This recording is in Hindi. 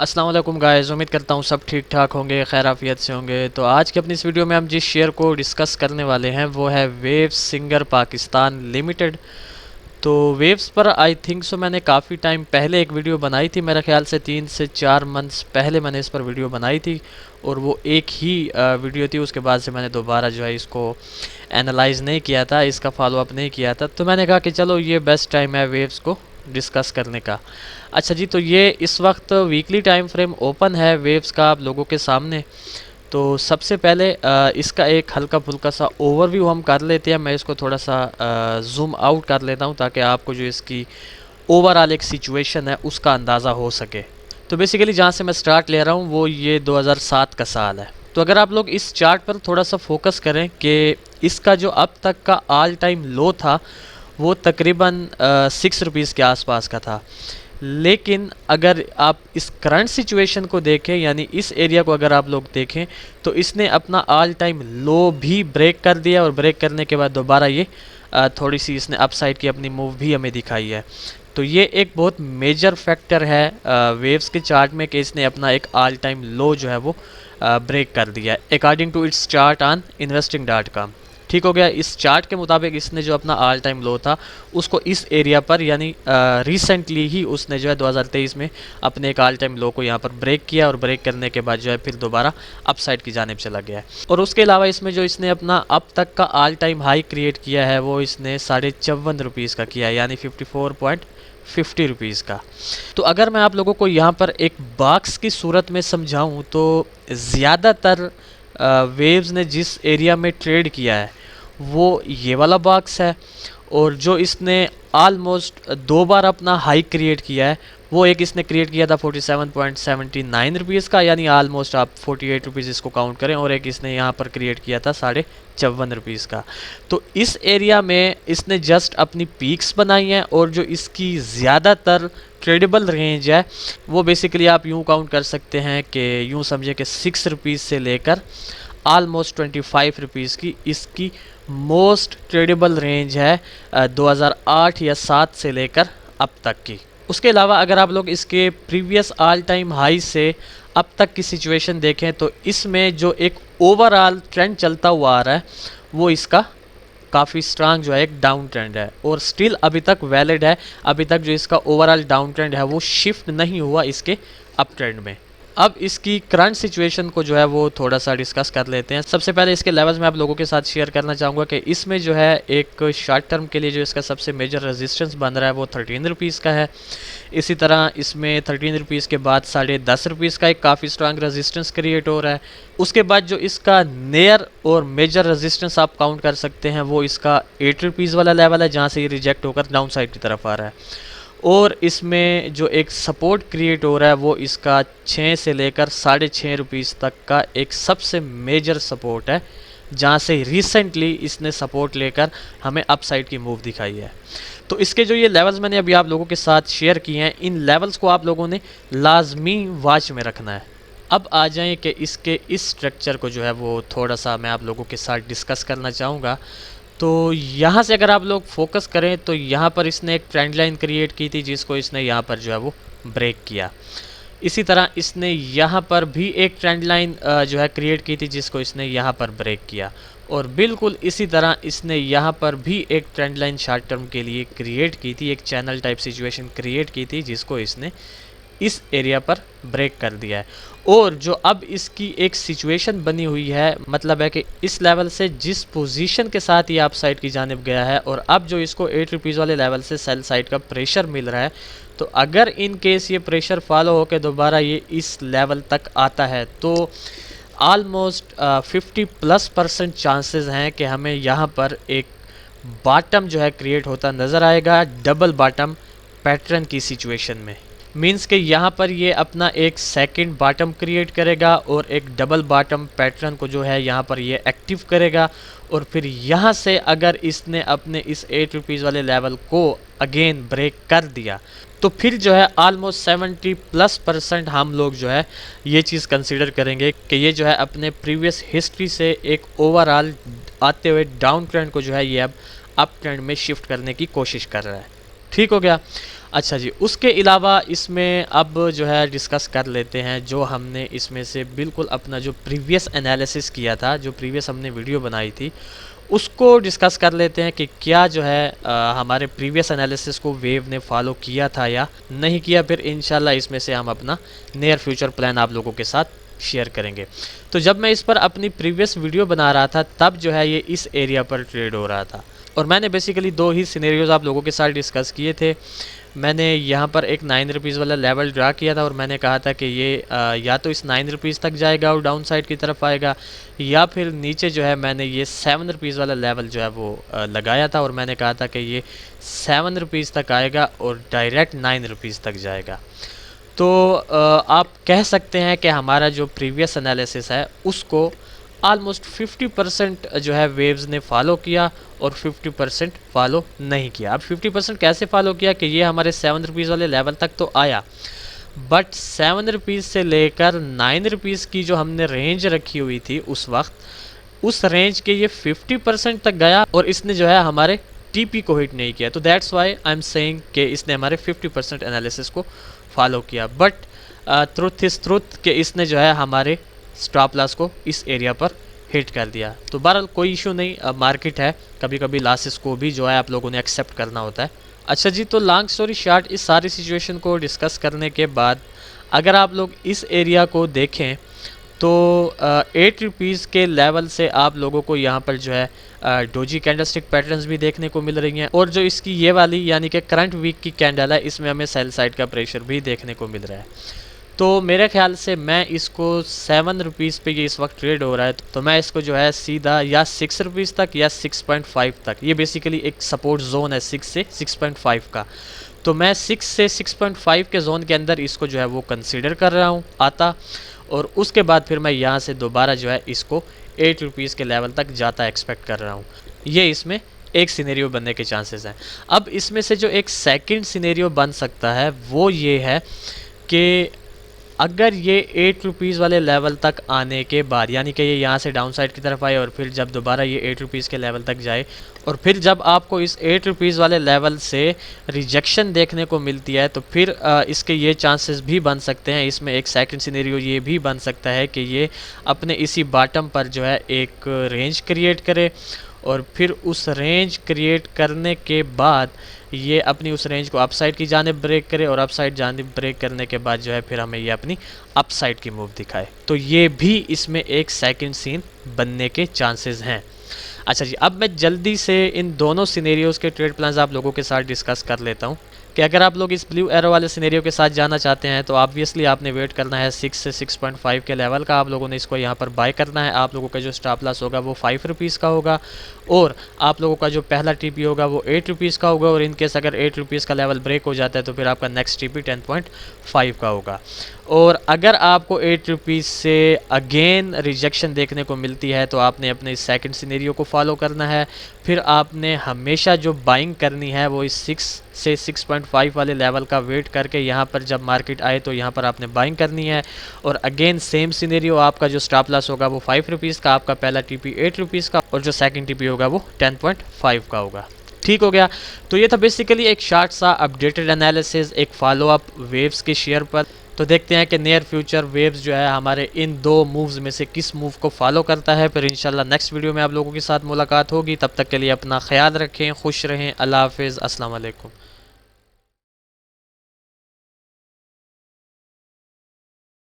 अस्सलाम वालेकुम गाइस, उम्मीद करता हूँ सब ठीक ठाक होंगे, खैर आफियत से होंगे। तो आज की अपनी इस वीडियो में हम जिस शेयर को डिस्कस करने वाले हैं वो है वेव्स सिंगर पाकिस्तान लिमिटेड। तो वेव्स पर आई थिंक सो मैंने काफ़ी टाइम पहले एक वीडियो बनाई थी, मेरे ख्याल से 3 से 4 मंथ्स पहले मैंने इस पर वीडियो बनाई थी और वो एक ही वीडियो थी। उसके बाद से मैंने दोबारा जो है इसको एनालाइज नहीं किया था, इसका फॉलोअप नहीं किया था। तो मैंने कहा कि चलो ये बेस्ट टाइम है वेव्स को डिस्कस करने का। अच्छा जी, तो ये इस वक्त वीकली टाइम फ्रेम ओपन है वेव्स का आप लोगों के सामने। तो सबसे पहले इसका एक हल्का फुल्का सा ओवरव्यू हम कर लेते हैं। मैं इसको थोड़ा सा जूम आउट कर लेता हूँ ताकि आपको जो इसकी ओवरऑल एक सिचुएशन है उसका अंदाज़ा हो सके। तो बेसिकली जहाँ से मैं स्टार्ट ले रहा हूँ वो ये 2007 का साल है। तो अगर आप लोग इस चार्ट पर थोड़ा सा फोकस करें कि इसका जो अब तक का ऑल टाइम लो था वो तकरीबन 6 रुपीज़ के आसपास का था। लेकिन अगर आप इस करंट सिचुएशन को देखें, यानी इस एरिया को अगर आप लोग देखें, तो इसने अपना ऑल टाइम लो भी ब्रेक कर दिया और ब्रेक करने के बाद दोबारा ये थोड़ी सी इसने अपसाइड की अपनी मूव भी हमें दिखाई है। तो ये एक बहुत मेजर फैक्टर है वेव्स के चार्ट में कि इसने अपना एक ऑल टाइम लो जो है वो ब्रेक कर दिया है according to its chart on investing.com। ठीक हो गया। इस चार्ट के मुताबिक इसने जो अपना ऑल टाइम लो था उसको इस एरिया पर, यानी रिसेंटली ही उसने जो है 2023 में अपने एक ऑल टाइम लो को यहाँ पर ब्रेक किया और ब्रेक करने के बाद जो है फिर दोबारा अपसाइड की जानिब चला गया है। और उसके अलावा इसमें जो इसने अपना अब तक का ऑल टाइम हाई क्रिएट किया है वो इसने 54.5 का किया है, यानी 54.50 रुपीज़ का। तो अगर मैं आप लोगों को यहाँ पर एक बॉक्स की सूरत में समझाऊँ तो ज़्यादातर वेव्स ने जिस एरिया में ट्रेड किया है वो ये वाला बॉक्स है। और जो इसने ऑलमोस्ट 2 बार अपना हाई क्रिएट किया है वो एक इसने क्रिएट किया था 47.79 रुपीज़ का, यानी ऑलमोस्ट आप 48 रुपीज़ इसको काउंट करें। और एक इसने यहाँ पर क्रिएट किया था 54.5 का। तो इस एरिया में इसने जस्ट अपनी पीक्स बनाई हैं और जो इसकी ज़्यादातर ट्रेडेबल रेंज है वो बेसिकली आप यूँ काउंट कर सकते हैं कि यूँ समझे कि 6 रुपीज़ से लेकर ऑलमोस्ट 25 रुपीज़ की इसकी मोस्ट ट्रेडेबल रेंज है 2008 या 7 से लेकर अब तक की। उसके अलावा अगर आप लोग इसके प्रीवियस ऑल टाइम हाई से अब तक की सिचुएशन देखें तो इसमें जो एक ओवरऑल ट्रेंड चलता हुआ आ रहा है वो इसका काफ़ी स्ट्रांग जो है एक डाउन ट्रेंड है और स्टिल अभी तक वैलिड है। अभी तक जो इसका ओवरऑल डाउन ट्रेंड है वो शिफ्ट नहीं हुआ इसके अप ट्रेंड में। अब इसकी करंट सिचुएशन को जो है वो थोड़ा सा डिस्कस कर लेते हैं। सबसे पहले इसके लेवल्स मैं आप लोगों के साथ शेयर करना चाहूँगा कि इसमें जो है एक शॉर्ट टर्म के लिए जो इसका सबसे मेजर रेजिस्टेंस बन रहा है वो 13 रुपीज़ का है। इसी तरह इसमें 13 रुपीज़ के बाद 10.5 रुपीज़ का एक काफ़ी स्ट्रांग रेजिस्टेंस क्रिएट हो रहा है। उसके बाद जो इसका नियर और मेजर रेजिस्टेंस आप काउंट कर सकते हैं वो इसका 8 रुपीज़ वाला लेवल है, जहाँ से ये रिजेक्ट होकर डाउन साइड की तरफ आ रहा है। और इसमें जो एक सपोर्ट क्रिएट हो रहा है वो इसका 6 से लेकर 6.5 रुपीज़ तक का एक सबसे मेजर सपोर्ट है, जहाँ से रिसेंटली इसने सपोर्ट लेकर हमें अपसाइड की मूव दिखाई है। तो इसके जो ये लेवल्स मैंने अभी आप लोगों के साथ शेयर किए हैं, इन लेवल्स को आप लोगों ने लाजमी वॉच में रखना है। अब आ जाएं कि इसके इस स्ट्रक्चर को जो है वो थोड़ा सा मैं आप लोगों के साथ डिस्कस करना चाहूँगा। तो यहाँ से अगर आप लोग फोकस करें तो यहाँ पर इसने एक ट्रेंड लाइन क्रिएट की थी जिसको इसने यहाँ पर जो है वो ब्रेक किया। इसी तरह इसने यहाँ पर भी एक ट्रेंड लाइन जो है क्रिएट की थी जिसको इसने यहाँ पर ब्रेक किया। और बिल्कुल इसी तरह इसने यहाँ पर भी एक ट्रेंड लाइन शॉर्ट टर्म के लिए क्रिएट की थी, एक चैनल टाइप सिचुएशन क्रिएट की थी जिसको इसने इस एरिया पर ब्रेक कर दिया है। और जो अब इसकी एक सिचुएशन बनी हुई है, मतलब है कि इस लेवल से जिस पोजीशन के साथ ये अप साइड की जानिब गया है और अब जो इसको 8 रुपीज़ वाले लेवल से सेल साइड का प्रेशर मिल रहा है, तो अगर इन केस ये प्रेशर फॉलो होकर दोबारा ये इस लेवल तक आता है तो ऑलमोस्ट 50+% चांसेस हैं कि हमें यहाँ पर एक बॉटम जो है क्रिएट होता नज़र आएगा, डबल बॉटम पैटर्न की सिचुएशन में। मींस कि यहाँ पर ये अपना एक सेकंड बॉटम क्रिएट करेगा और एक डबल बॉटम पैटर्न को जो है यहाँ पर ये एक्टिव करेगा। और फिर यहाँ से अगर इसने अपने इस 8 रुपीज़ वाले लेवल को अगेन ब्रेक कर दिया तो फिर जो है ऑलमोस्ट 70+% हम लोग जो है ये चीज़ कंसीडर करेंगे कि ये जो है अपने प्रीवियस हिस्ट्री से एक ओवरऑल आते हुए डाउन ट्रेंड को जो है ये अब अप ट्रेंड में शिफ्ट करने की कोशिश कर रहा है। ठीक हो गया। अच्छा जी, उसके अलावा इसमें अब जो है डिस्कस कर लेते हैं जो हमने इसमें से बिल्कुल अपना जो प्रीवियस एनालिसिस किया था, जो प्रीवियस हमने वीडियो बनाई थी, उसको डिस्कस कर लेते हैं कि क्या जो है हमारे प्रीवियस एनालिसिस को वेव ने फॉलो किया था या नहीं किया। फिर इंशाल्लाह इसमें से हम अपना नियर फ्यूचर प्लान आप लोगों के साथ शेयर करेंगे। तो जब मैं इस पर अपनी प्रीवियस वीडियो बना रहा था तब जो है ये इस एरिया पर ट्रेड हो रहा था, और मैंने बेसिकली दो ही सिनेरियोज आप लोगों के साथ डिस्कस किए थे। मैंने यहाँ पर एक 9 रुपीज़ वाला लेवल ड्रा किया था और मैंने कहा था कि ये या तो इस 9 रुपीज़ तक जाएगा और डाउन साइड की तरफ आएगा, या फिर नीचे जो है मैंने ये 7 रुपीज़ वाला लेवल जो है वो लगाया था और मैंने कहा था कि ये 7 रुपीज़ तक आएगा और डायरेक्ट 9 रुपीज़ तक जाएगा। तो आप कह सकते हैं कि हमारा जो प्रीवियस एनालिसिस है उसको ऑलमोस्ट 50% जो है वेव्स ने फॉलो किया और 50% फॉलो नहीं किया। अब 50% कैसे फॉलो किया कि ये हमारे 7 रुपीज़ वाले लेवल तक तो आया, बट 7 रुपीज़ से लेकर 9 रुपीज़ की जो हमने रेंज रखी हुई थी उस वक्त, उस रेंज के ये 50% तक गया और इसने जो है हमारे टीपी को हिट नहीं किया। तो that's why I am saying कि इसने हमारे 50% एनालिसिस को फॉलो किया, बट ट्रुथ इज ट्रुथ कि इसने जो है हमारे स्टॉप लॉस को इस एरिया पर हिट कर दिया। तो बहरहाल कोई इशू नहीं, मार्केट है, कभी कभी लॉसेस को भी जो है आप लोगों ने एक्सेप्ट करना होता है। अच्छा जी, तो लॉन्ग स्टोरी शॉर्ट, इस सारी सिचुएशन को डिस्कस करने के बाद अगर आप लोग इस एरिया को देखें तो 8 रुपीज़ के लेवल से आप लोगों को यहाँ पर जो है डोजी कैंडलस्टिक पैटर्न्स भी देखने को मिल रही हैं, और जो इसकी ये वाली यानी कि करंट वीक की कैंडल है इसमें हमें सेल साइड का प्रेशर भी देखने को मिल रहा है। तो मेरे ख्याल से मैं इसको 7 रुपीज़ पे ये इस वक्त ट्रेड हो रहा है, तो मैं इसको जो है सीधा या 6 रुपीज़ तक या 6.5 तक, ये बेसिकली एक सपोर्ट जोन है 6 से 6.5 का, तो मैं 6 से 6.5 के जोन के अंदर इसको जो है वो कंसीडर कर रहा हूँ आता, और उसके बाद फिर मैं यहाँ से दोबारा जो है इसको 8 रुपीज़ के लेवल तक जाता एक्सपेक्ट कर रहा हूँ। ये इसमें एक सिनेरियो बनने के चांसेस हैं। अब इसमें से जो एक सेकंड सिनेरियो बन सकता है वो ये है कि अगर ये 8 रुपीज़ वाले लेवल तक आने के बाद, यानी कि ये यहाँ से डाउन साइड की तरफ आए और फिर जब दोबारा ये 8 रुपीज़ के लेवल तक जाए, और फिर जब आपको इस 8 रुपीज़ वाले लेवल से रिजेक्शन देखने को मिलती है, तो फिर इसके ये चांसेस भी बन सकते हैं। इसमें एक सेकंड सिनेरियो ये भी बन सकता है कि ये अपने इसी बॉटम पर जो है एक रेंज क्रिएट करे, और फिर उस रेंज क्रिएट करने के बाद ये अपनी उस रेंज को अपसाइड की जानिब ब्रेक करे, और अपसाइड जानिब ब्रेक करने के बाद जो है फिर हमें ये अपनी अपसाइड की मूव दिखाए। तो ये भी इसमें एक सेकंड सीन बनने के चांसेस हैं। अच्छा जी, अब मैं जल्दी से इन दोनों सिनेरियोज़ के ट्रेड प्लान्स आप लोगों के साथ डिस्कस कर लेता हूँ कि अगर आप लोग इस ब्लू एरो वाले सिनेरियो के साथ जाना चाहते हैं तो ऑब्वियसली आपने वेट करना है 6 से 6.5 के लेवल का। आप लोगों ने इसको यहाँ पर बाय करना है। आप लोगों का जो स्टॉप लॉस होगा वो 5 रुपीज़ का होगा, और आप लोगों का जो पहला टीपी होगा वो 8 रुपीज़ का होगा, और इनकेस अगर 8 रुपीज़ का लेवल ब्रेक हो जाता है तो फिर आपका नेक्स्ट टीपी 10.5 का होगा। और अगर आपको 8 रुपीज़ से अगेन रिजेक्शन देखने को मिलती है तो आपने अपने इस सेकंड सिनेरियो को फॉलो करना है। फिर आपने हमेशा जो बाइंग करनी है वो इस 6 से 6.5 वाले लेवल का वेट करके यहाँ पर जब मार्केट आए तो यहाँ पर आपने बाइंग करनी है। और अगेन सेम सिनेरियो, आपका जो स्टॉप लॉस होगा वो 5 रुपीज़ का, आपका पहला टीपी 8 रुपीज़ का, और जो सेकंड टीपी होगा वो 10.5 का होगा। ठीक हो गया। तो ये था बेसिकली एक शॉर्ट सा अपडेटेड एनालिसिस, एक फॉलो अप वेव्स के शेयर पर। तो देखते हैं कि नियर फ्यूचर वेव्स जो है हमारे इन दो मूव्स में से किस मूव को फॉलो करता है। फिर इंशाल्लाह नेक्स्ट वीडियो में आप लोगों के साथ मुलाकात होगी। तब तक के लिए अपना ख्याल रखें, खुश रहें, अल्लाह हाफिज़, अस्सलाम वालेकुम।